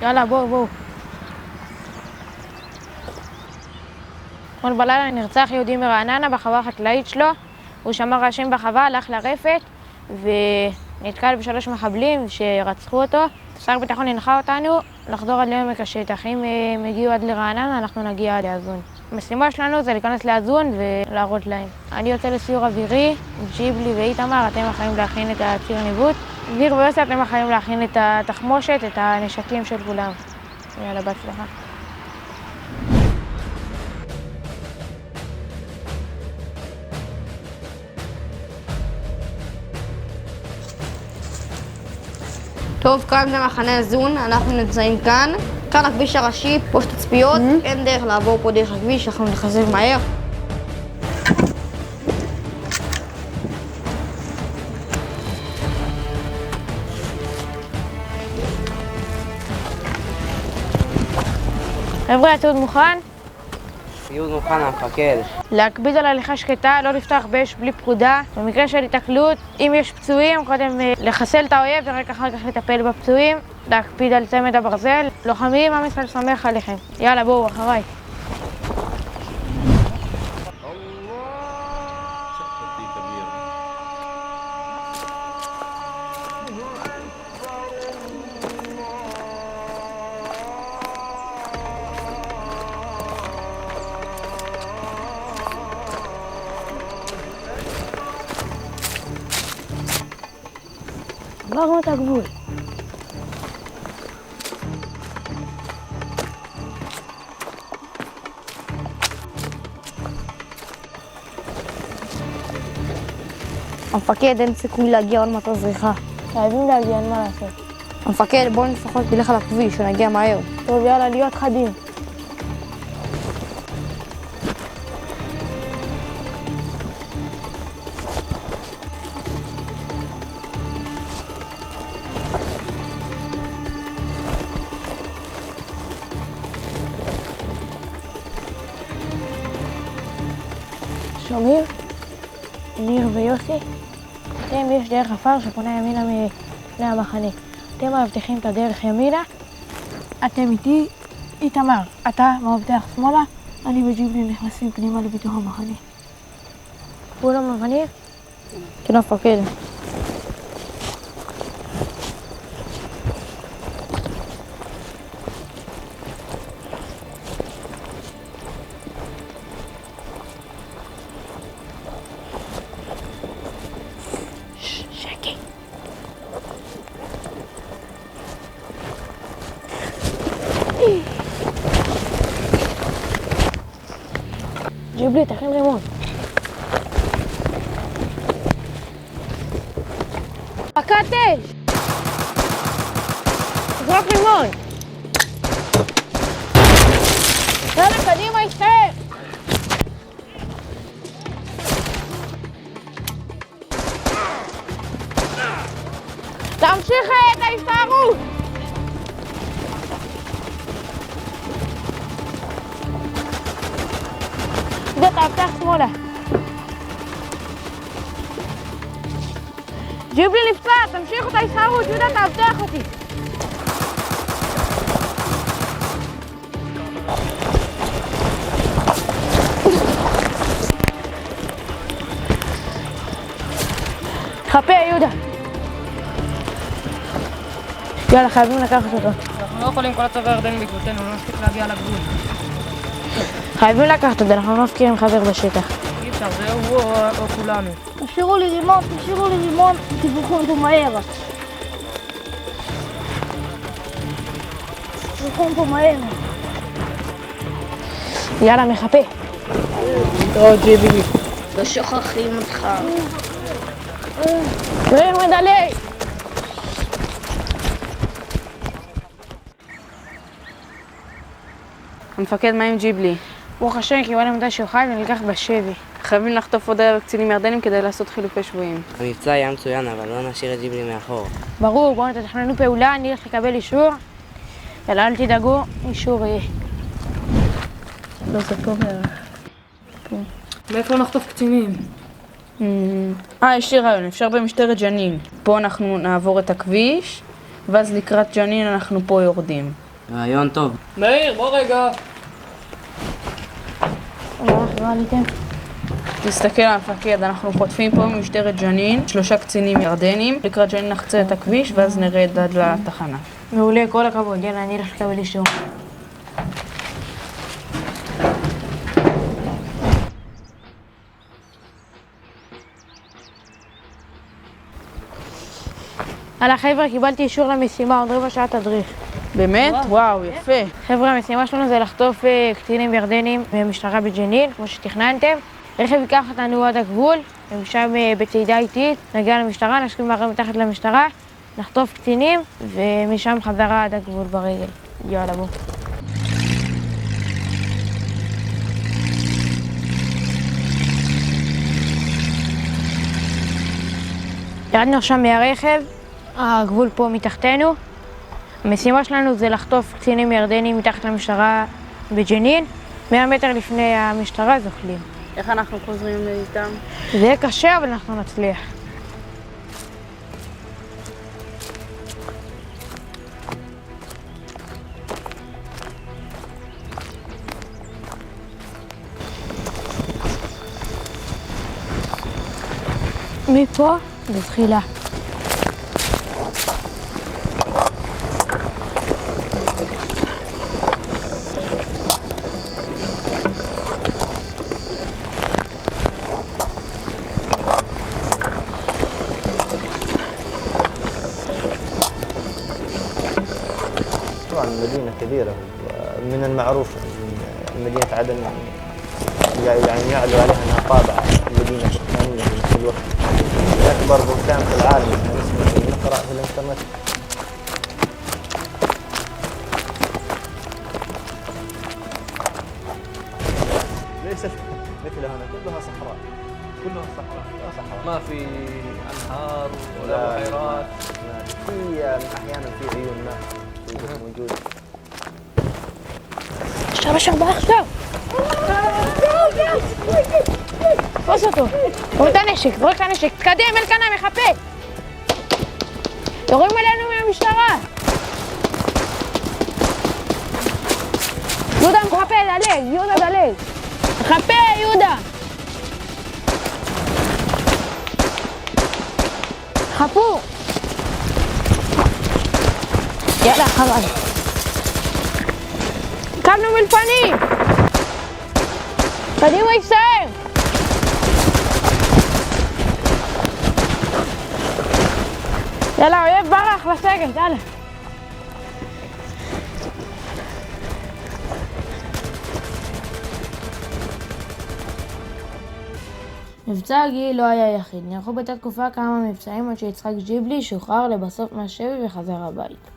יאללה, בואו. אתמול בלילה נרצח יהודי מרעננה בחווה החקלאית שלו. הוא שמר רעשים בחווה, הלך לרפת ונתקל ב3 מחבלים שרצחו אותו. שר ביטחון הנחה אותנו לחדור עד לעמק השטח. אם הם הגיעו עד לרעננה, אנחנו נגיע עד לאזון. המשימה שלנו זה להיכנס לאזון ולהראות להם. אני יוצא לסיור אווירי, ג'יבלי ואיתמר, אתם יכולים להכין את הציר ניווט. ניר ויוסי, אתם יכולים להכין את התחמושת, את הנשקים של כולם. יאללה, בהצלחה. טוב, כאן זה מחנה איזון, אנחנו נמצאים כאן. כאן הכביש הראשי, פושט תצפיות, אין דרך לעבור פה דרך הכביש, אנחנו נחזק מהר. חבר'ה, הציוד מוכן? ציוד מוכן, המפקד. להקביד על הליכה שקטה, לא לפתוח באש בלי פקודה. במקרה של התקלות, אם יש פצועים, קודם לחסל את האויב ורק אחר כך לטפל בפצועים. להקפיד על צמד הברזל. לוחמים, עם ישראל שמח עליכם. יאללה, בואו, אחריי. עברנו את הגבול. המפקד, אין סיכוי להגיע עוד מטוס זריחה. חייבים להגיע, אין מה לעשות. המפקד, בואו לפחות נלך על הכביש ונגיע מהר. טוב, יאללה, להיות חדים. שומעים? ניר ויוסי, אתם יש דרך עפר שפונה ימינה מהמחנה. אתם מאבטחים את הדרך ימינה, אתם איתי, איתמר. אתה מאבטח שמאלה, אני וג'יבלי נכנסים פנימה לביטוח המחנה. כולם מבנים? כן, המפקד. ג'יבלי, תכין רימון. מכת אש! תזרוק רימון! יאללה, קדימה, יסתער! תמשיך את ההסתערות! זה תאבטח שמאלה. ג'יבלי נפצע, תמשיכו את ההסתערות, יהודה תאבטח אותי. חפה, יהודה. יאללה, חייבים לקחת אותו. אנחנו לא יכולים כל הצבא הירדני בעקבותינו, לא נספיק להגיע לגבול. חייבים לקחת אותו, אנחנו לא מפקירים חבר בשטח. אי אפשר, זה הוא או כולנו. תשאירו לי רימון, תברחו פה מהר. תברחו פה מהר. יאללה, מחפה. טוב, ג'יבלי. לא שוכחים אותך. תראה מדלי! המפקד, מה עם ג'יבלי? ברוך השם, קיבל עמדה שהוא חי ונלקח בשבי. חייבים לחטוף עוד ערב קצינים ירדנים כדי לעשות חילופי שבויים. המבצע היה מצוין, אבל לא נשאיר את ג'יבלי מאחור. ברור, בואו נתכננו פעולה, אני הולך לקבל אישור. יאללה, אל תדאגו, אישור יהיה. לא, זה פה בערך. מאיפה נחטוף קצינים? יש לי רעיון, אפשר במשטרת ג'נין. פה אנחנו נעבור את הכביש, ואז לקראת ג'נין אנחנו פה יורדים. רעיון טוב. מאיר, בוא רגע. מה עליתם? תסתכל על המפקד, אנחנו חוטפים פה ממשטרת ג'נין 3 קצינים ירדנים. לקראת ג'נין נחצה את הכביש ואז נרד עד לתחנה. מעולה, כל הכבוד. יאללה, אני אלך לקבל אישור. הלאה חבר'ה, קיבלתי אישור למשימה, עוד רבע שעה תדריך. באמת? וואו, יפה. חבר'ה, המשימה שלנו זה לחטוף קצינים ירדנים מהמשטרה בג'נין, כמו שתכננתם. רכב ייקח אותנו עד הגבול, ומשם בצעידה איטית, נגיע למשטרה, נשכים מהר מתחת למשטרה, נחטוף קצינים, ומשם חזרה עד הגבול ברגל. יאללה, בוא. ירדנו עכשיו מהרכב, הגבול פה מתחתנו. המשימה שלנו זה לחטוף קצינים ירדנים מתחת למשטרה בג'נין. 100 מטר לפני המשטרה זוחלים. איך אנחנו חוזרים איתם? זה יהיה קשה, אבל אנחנו נצליח. מפה בתחילה. طبعا مدينة كبيرة ومن المعروف أن مدينة عدن يعني يعلو عليها أنها طابعة مدينة سكانية في نفس الوقت. أكبر بلدان في العالم نقرأ في الإنترنت. ليست مثل هنا كلها صحراء. كلها صحراء. ما في أنهار ولا بحيرات. في أحيانا في عيون ماء موجودة. עכשיו, עכשיו! תפוס אותו! זרוק את הנשק, זרוק את הנשק! תקדם, אלקנה, מחפה! יורים עלינו מהמשטרה! יהודה מחפה, דלג! יהודה דלג! מחפה, יהודה! חפו! יאללה, חבל! קמנו מלפנים! קדימה ישראל! יאללה, אויב ברח לסגת, יאללה. מבצע הגיל לא היה יחיד. נערכו באותה תקופה כמה מבצעים עד שיצחק ג'יבלי שוחרר לבסוף מהשבי וחזר הביתה.